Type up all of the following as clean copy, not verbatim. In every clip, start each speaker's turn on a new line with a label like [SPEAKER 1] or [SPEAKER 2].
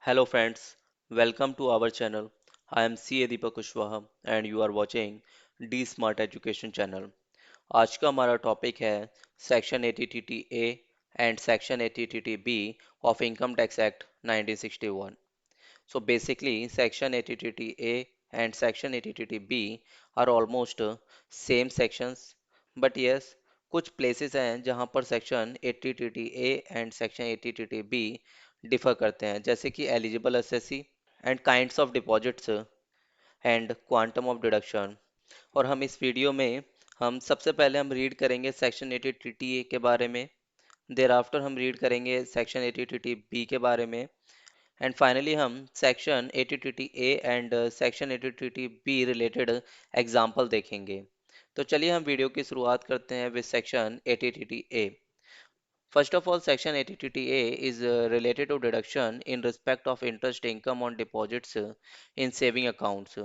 [SPEAKER 1] Hello friends, welcome to our channel. I am CA Deepak Kushwaha and you are watching D Smart Education channel. आज का हमारा topic है section 80TTA and section 80TTB of income tax act 1961. So basically section 80TTA and section 80TTB are almost same sections but yes कुछ places हैं जहाँ पर section 80TTA and section 80TTB differ करते हैं जैसे कि eligible assessee and kinds of deposits and quantum of deduction. और हम इस वीडियो में हम सबसे पहले हम रीड करेंगे सेक्शन 80 टीटीए के बारे में, देर आफ्टर हम रीड करेंगे सेक्शन 80 टीटीबी के बारे में एंड फाइनली हम section 80 TTA and section 80 TTB related example देखेंगे। तो चलिए हम वीडियो की शुरुआत करते हैं with section 80 TTA. First of all, Section 80TTA is related to deduction in respect of interest income on deposits in saving accounts.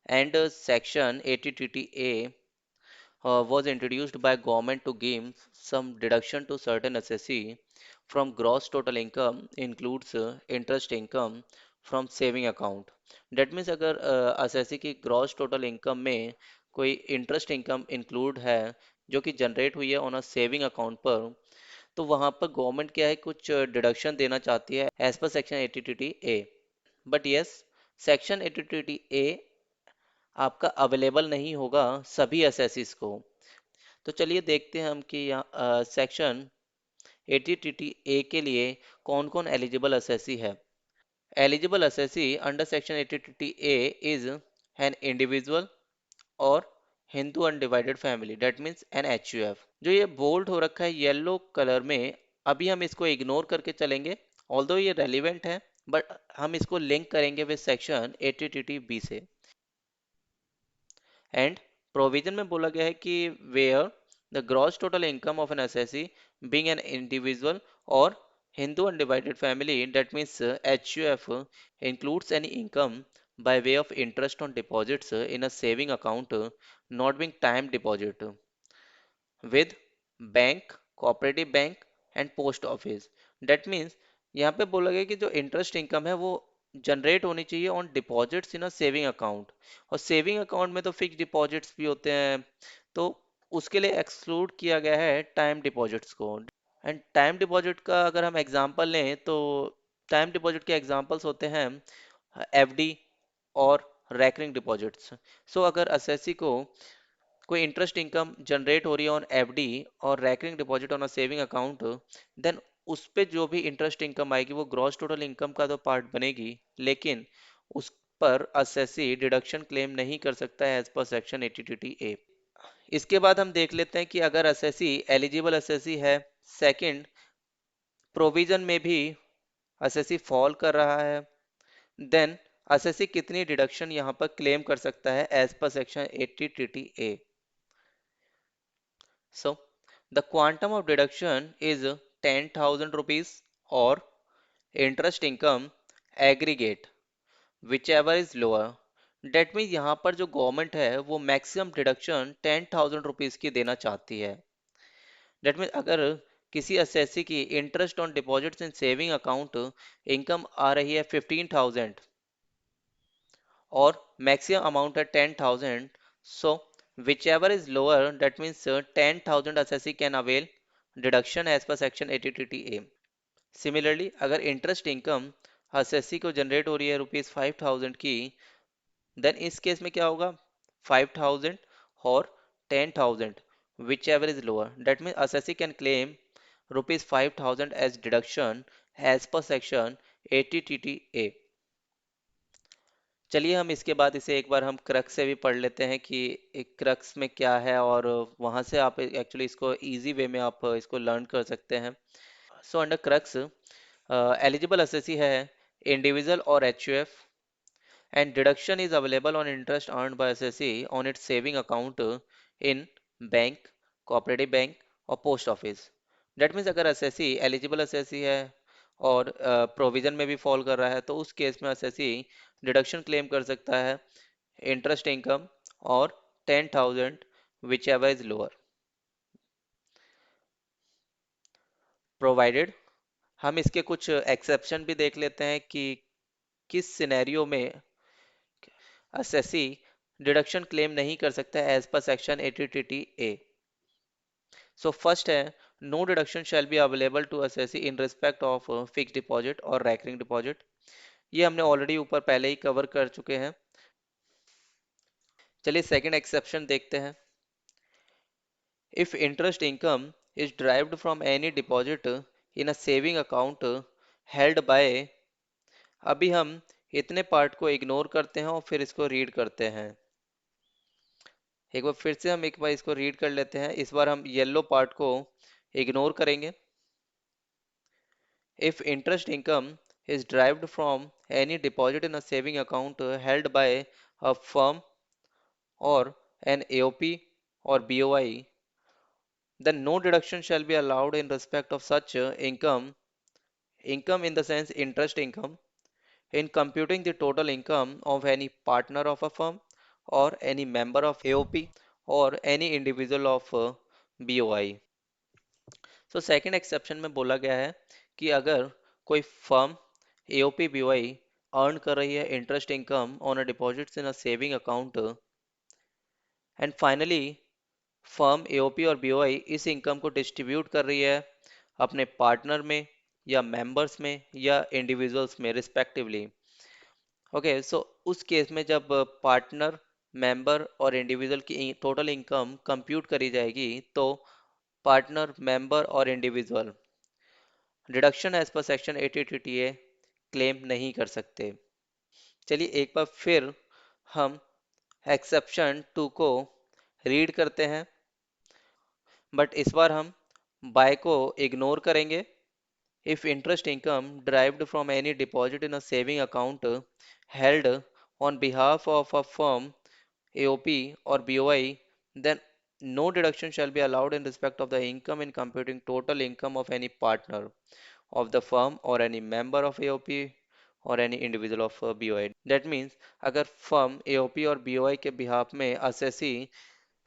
[SPEAKER 1] And Section 80TTA was introduced by government to give some deduction to certain assessee from gross total income includes interest income from saving account. That means अगर assessee की gross total income में कोई interest income include है जो कि generate हुई है on a saving account पर, तो वहां पर गवर्नमेंट क्या है कुछ डिडक्शन देना चाहती है as per section 80 A. But yes, section 80 A आपका अवेलेबल नहीं होगा सभी एसएससीज को। तो चलिए देखते हैं हम कि यहाँ सेक्शन 80 ए के लिए कौन कौन एलिजिबल एसएससी है। Eligible assessee under section 80 A is an individual और Hindu undivided family, that means an HUF. जो ये बोल्ड हो रखा है येलो कलर में, अभी हम इसको इग्नोर करके चलेंगे ऑल्दो ये रेलिवेंट है, बट हम इसको लिंक करेंगे विद सेक्शन 80 बी से। एंड प्रोविजन में बोला गया है कि where the gross total income of an SSC being an individual और Hindu undivided family, that means HUF, includes any income by way of interest on deposits in a saving account not being time deposit with bank, cooperative bank and post office. That means यहाँ पे बोला गया कि जो interest income है वो generate होनी चाहिए on deposits in a saving account. और सेविंग अकाउंट में तो फिक्स डिपॉजिट्स भी होते हैं, तो उसके लिए एक्सक्लूड किया गया है टाइम डिपॉजिट्स को। एंड टाइम डिपॉजिट का अगर हम एग्जांपल लें तो टाइम डिपॉजिट के एग्जांपल्स होते हैं एफडी और रैकरिंग डिपॉजिट्स। सो अगर एसएससी को कोई इंटरेस्ट इनकम जनरेट हो रही है ऑन एफडी और recurring deposit on a saving account, then उस पे जो भी इंटरेस्ट इनकम आएगी वो ग्रॉस टोटल इनकम का तो पार्ट बनेगी, लेकिन उस पर असेसी डिडक्शन क्लेम नहीं कर सकता है एज पर सेक्शन 80 ए। इसके बाद हम देख लेते हैं कि अगर असेसी एलिजिबल असेसी है, सेकंड प्रोविजन में भी असेसी फॉल कर रहा है, देन असेसी कितनी डिडक्शन यहाँ पर क्लेम कर सकता है as per section 80 A. So, the quantum of deduction is 10,000 rupees or interest income aggregate, whichever is lower. That means यहाँ पर जो गवर्नमेंट है वो मैक्सिमम डिडक्शन 10,000 रुपीज की देना चाहती है। That means अगर किसी असेसी की interest on deposits in saving account income आ रही है 15,000 और मैक्सिमम अमाउंट है 10,000, so whichever is lower, that means 10,000 assessee can avail deduction as per section 80 A। Similarly अगर इंटरेस्ट इनकम assessee को जनरेट हो रही है रुपीज 5,000 की, देन इस केस में क्या होगा 5,000 और 10,000 whichever is lower, that means assessee can claim rupees 5,000 as deduction as per section 80 A। चलिए हम इसके बाद इसे एक बार हम क्रक्स से भी पढ़ लेते हैं कि एक क्रक्स में क्या है, और वहां से आप एक्चुअली इसको इजी वे में आप इसको लर्न कर सकते हैं। So under crux eligible assessee है इंडिविजुअल और HUF and deduction is available on interest earned by SSC on its saving account in bank, cooperative bank और पोस्ट ऑफिस। दैट मीन्स अगर एसएससी एलिजिबल एसएससी है और provision में भी fall कर रहा है तो उस केस में एसएससी डिडक्शन क्लेम कर सकता है इंटरेस्ट इनकम और 10,000 which ever is lower, provided. हम इसके कुछ एक्सेप्शन भी देख लेते हैं कि किस सिनेरियो में असेसी डिडक्शन क्लेम नहीं कर सकता as per section 80 A. So first है, no deduction shall be available to assessee in respect of fix deposit और रैकरिंग डिपॉजिट। ये हमने ऑलरेडी ऊपर पहले ही कवर कर चुके हैं। चलिए सेकंड एक्सेप्शन देखते हैं। If interest income is derived from any deposit in a saving account held by, अभी हम इतने पार्ट को इग्नोर करते हैं और फिर इसको रीड करते हैं। एक बार फिर से हम एक बार इसको रीड कर लेते हैं। इस बार हम येलो पार्ट को इग्नोर करेंगे। If interest income is derived from any deposit in a saving account held by a firm or an AOP or BOI, then no deduction shall be allowed in respect of such income in the sense interest income, in computing the total income of any partner of a firm or any member of AOP or any individual of BOI. So second exception में बोला गया है कि अगर कोई firm AOP BOI earn कर रही है interest income on a deposits in a saving account and finally firm AOP और बीओआई इस इनकम को डिस्ट्रीब्यूट कर रही है अपने पार्टनर में या मेंबर्स में या इंडिविजुअल्स में रिस्पेक्टिवली। ओके, सो उस केस में जब पार्टनर, मेंबर और इंडिविजुअल की टोटल इनकम कंप्यूट करी जाएगी तो पार्टनर, मेंबर और individual deduction as per section 80 claim नहीं कर सकते। चलिए एक बार फिर हम एक्सेप्शन 2 को रीड करते हैं, बट इस बार हम बाय को इग्नोर करेंगे। If interest income derived from any deposit in a saving account held on behalf of a firm, AOP or BOI, then no deduction shall be allowed in respect of the income in computing total income of any partner of the firm or any member of AOP or any individual of BOI. That means अगर firm AOP और BOI के behalf में assessee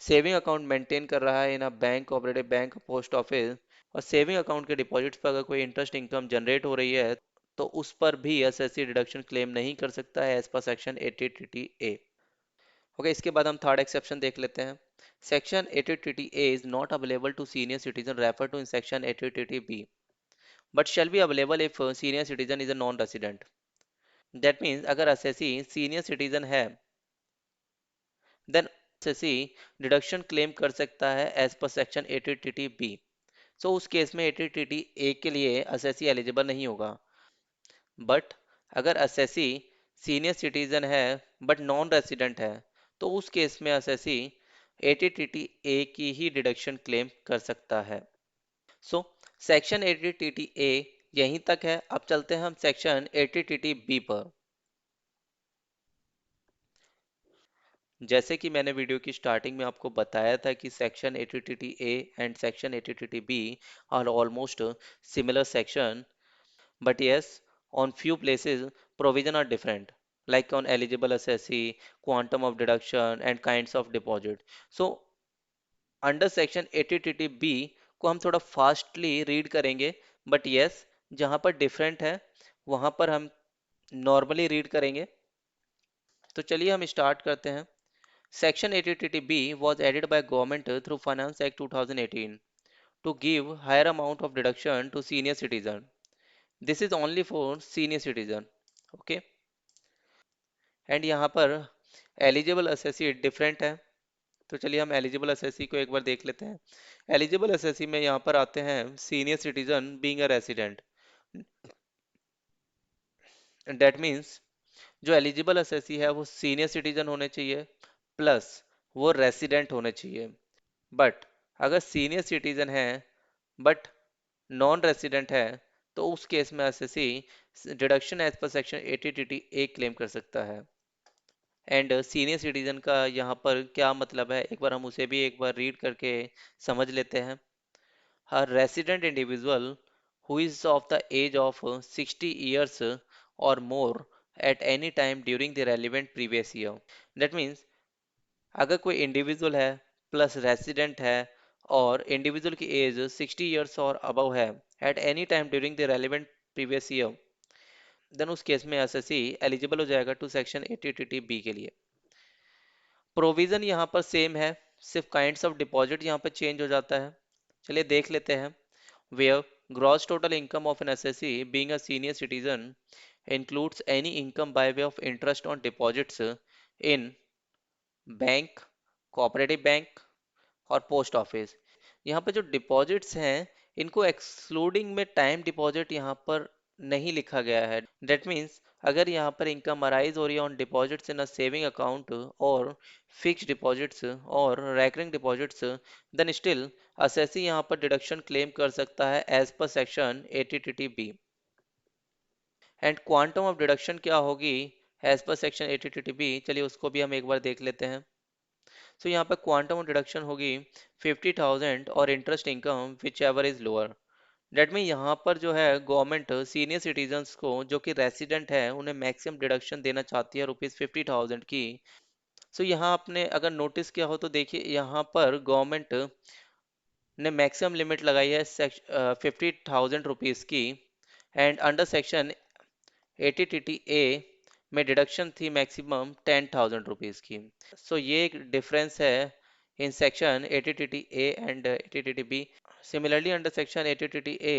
[SPEAKER 1] saving account maintain कर रहा है in a bank, cooperative bank, post office, और saving account के deposits पर अगर कोई इंटरेस्ट इनकम जनरेट हो रही है तो उस पर भी एसएससी डिडक्शन क्लेम नहीं कर सकता है एज पर सेक्शन 80 ए। ओके, इसके बाद हम थर्ड एक्सेप्शन देख लेते हैं। Section 80 A is not available to senior citizen refer to in section 80 B but shall be available if senior citizen is a non resident. That means अगर SSC senior citizen है then SSC deduction claim कर सकता है as per section 80 B. सो उस case में 80 ए के लिए assessee eligible नहीं होगा। बट अगर असेसी सीनियर सिटीजन है बट नॉन रेसिडेंट है तो उस केस में असेसी 80 ए की ही डिडक्शन क्लेम कर सकता है। सो सेक्शन 80 ए यहीं तक है। अब चलते हैं हम सेक्शन 80 बी पर। जैसे कि मैंने वीडियो की स्टार्टिंग में आपको बताया था कि section 80 A and section 80 B are almost similar section, but yes, on few places provision are different, like on eligible assessee, quantum of deduction and kinds of deposit. So under section 80 b को हम थोड़ा fastly read करेंगे, but yes, जहाँ पर different है वहाँ पर हम नॉर्मली रीड करेंगे। तो चलिए हम स्टार्ट करते हैं। Section 80 B was added by government through finance act 2018 to give higher amount of deduction to senior citizen. This is only for senior citizen. Okay, and यहाँ पर एलिजिबल असेसी डिफरेंट है। तो चलिए हम एलिजिबल असेसी को एक बार देख लेते हैं। एलिजिबल असेसी में यहाँ पर आते हैं senior citizen being a resident. That means जो एलिजिबल असेसी है वो सीनियर सिटीजन होने चाहिए प्लस वो रेसिडेंट होने चाहिए। बट अगर सीनियर सिटीजन है बट नॉन रेसिडेंट है तो उस केस में assessee deduction as per section 80 A claim कर सकता है। एंड सीनियर सिटीजन का यहाँ पर क्या मतलब है, एक बार हम उसे भी एक बार रीड करके समझ लेते हैं। A resident individual who is of the age of 60 years or more at any time during the relevant previous year. That means अगर कोई इंडिविजुअल है प्लस रेसिडेंट है और इंडिविजुअल की एज 60 ईयर्स और अबव है at any time during the relevant previous year, then उस case में एसएससी एलिजिबल हो जाएगा टू सेक्शन 80 बी के लिए। प्रोविजन यहाँ पर सेम है, सिर्फ काइंड्स ऑफ डिपॉजिट यहाँ पर चेंज हो जाता है। चलिए देख लेते हैं। Where gross total income of an SSC being a senior citizen includes any income by way of interest on deposits in bank, cooperative bank और पोस्ट ऑफिस। यहाँ पे जो डिपॉजिट्स हैं इनको एक्सक्लूडिंग में टाइम डिपॉजिट यहाँ पर नहीं लिखा गया है। डेट मीन्स अगर यहाँ पर इनकम अराइज हो रही है on deposits in a saving account और फिक्स डिपॉजिट्स और recurring deposits, then still assessee यहाँ पर डिडक्शन क्लेम कर सकता है as per section 80 B. And quantum of deduction क्या होगी एज पर सेक्शन 80 बी, चलिए उसको भी हम एक बार देख लेते हैं। सो यहाँ पर क्वांटम ऑफ डिडक्शन होगी 50,000 और interest income which ever is lower. That mean यहाँ पर जो है गवर्नमेंट सीनियर सिटीजन्स को जो कि रेसिडेंट है उन्हें मैक्सिमम डिडक्शन देना चाहती है रुपीज़ 50,000 की। सो यहाँ आपने अगर नोटिस किया हो तो देखिए यहाँ पर गवर्नमेंट ने मैक्सिमम लिमिट लगाई है 50,000 रुपीज़ की। एंड अंडर सेक्शन 80 ए में डिडक्शन थी मैक्सिमम 10,000 रुपीज़ की। सो ये एक डिफरेंस है in section 80 A and 80 B. Similarly under section 80 A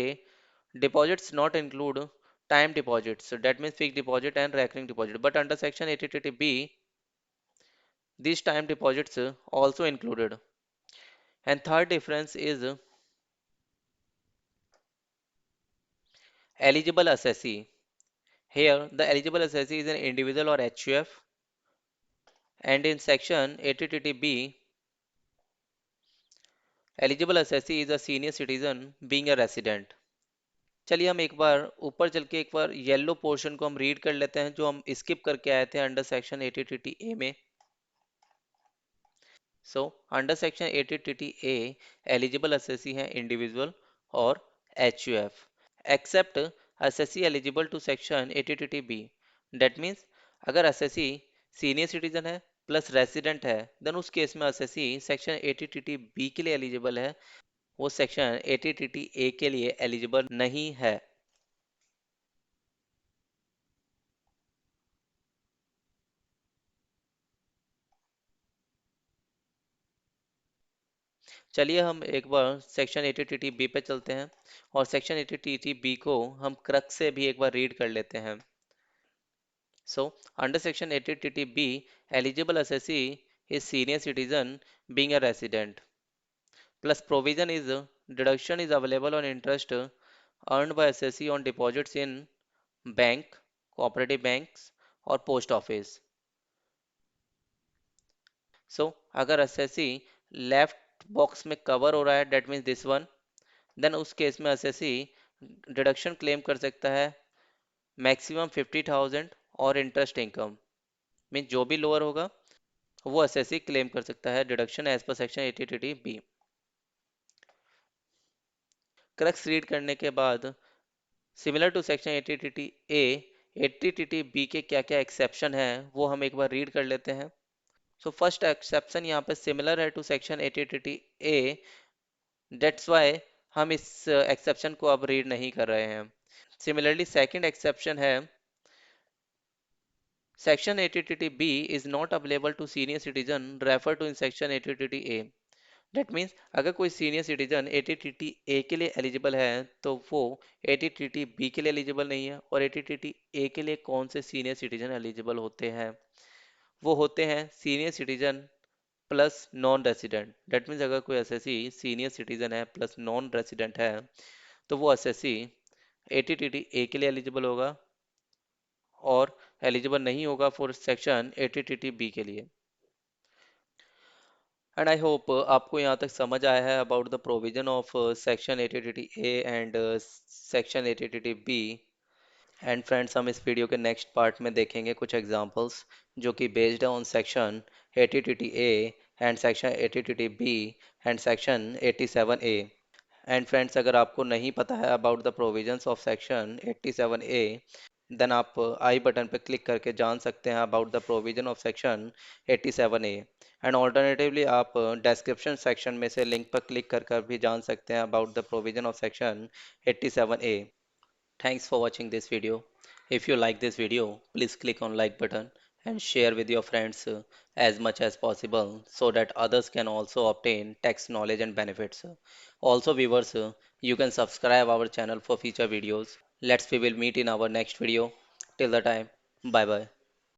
[SPEAKER 1] deposits not include time deposits, that means fixed deposit and recurring deposit, but under section 80 b these time deposits also included. And third difference is eligible assessee. Here the eligible assessee is an individual or HUF, and in section 80 b eligible assessee is a senior citizen being a resident. चलिए हम एक बार ऊपर चल के एक बार yellow portion को हम read कर लेते हैं जो हम स्किप करके आए थे अंडर सेक्शन 80 ए में। So under section 80 A eligible assessee हैं इंडिविजुअल और HUF, except assessee eligible to section 80 B. That means अगर असेसी सीनियर सिटीजन है प्लस रेसिडेंट है देन उस केस में असेसी सेक्शन 80 बी के लिए एलिजिबल है, वो सेक्शन 80 ए के लिए एलिजिबल नहीं है। चलिए हम एक बार सेक्शन 80 बी पे चलते हैं और सेक्शन 80 बी को हम क्रक से भी एक बार रीड कर लेते हैं। So, under section 80 B, eligible assessee is senior citizen being a resident. Plus provision is deduction is available on interest earned by assessee on deposits in bank, cooperative banks और post office. So, अगर assessee left box में cover हो रहा है that means this one, then उस case में assessee deduction claim कर सकता है maximum 50,000 और interest income, मीन जो भी लोअर होगा वो एसएससी क्लेम कर सकता है deduction as per section 80 B. Crux read करने के बाद similar to section 80 A 80 B के क्या क्या एक्सेप्शन है वो हम एक बार रीड कर लेते हैं। सो फर्स्ट एक्सेप्शन यहाँ पे सिमिलर है to section 80 A, that's why हम इस एक्सेप्शन को अब रीड नहीं कर रहे हैं। सिमिलरली सेकंड एक्सेप्शन है section 80 B is not available to senior citizen refer to in section 80 A. That means अगर कोई सीनियर सिटीजन 80 ए के लिए एलिजिबल है तो वो 80 बी के लिए एलिजिबल नहीं है। और 80 ए के लिए कौन से सीनियर सिटीजन एलिजिबल होते हैं, वो होते हैं senior citizen plus non resident. Date means अगर कोई एसएससी सीनियर सिटीजन है प्लस नॉन रेसिडेंट है तो वो एसएससी 80 ए के लिए एलिजिबल होगा और एलिजिबल नहीं होगा फॉर सेक्शन 80 बी के लिए। एंड आई होप आपको यहाँ तक समझ आया है about the provision of section 80 A and section 80 B. And friends हम इस वीडियो के नेक्स्ट पार्ट में देखेंगे कुछ एग्जांपल्स जो कि बेस्ड है on section 80 A and section 80 B and section 87 A. And friends अगर आपको नहीं पता है about the provisions of section 87 A then आप आई बटन पर क्लिक करके जान सकते हैं about the provision of section 87 A. And alternatively आप डिस्क्रिप्शन सेक्शन में से लिंक पर क्लिक कर कर भी जान सकते हैं about the provision of section 87 A. Thanks for watching this video. If you like this video, please click on like button and share with your friends as much as possible so that others can also obtain tax knowledge and benefits. Also viewers, you can subscribe our channel for future videos. Let's we will meet in our next video. Till the time, bye bye.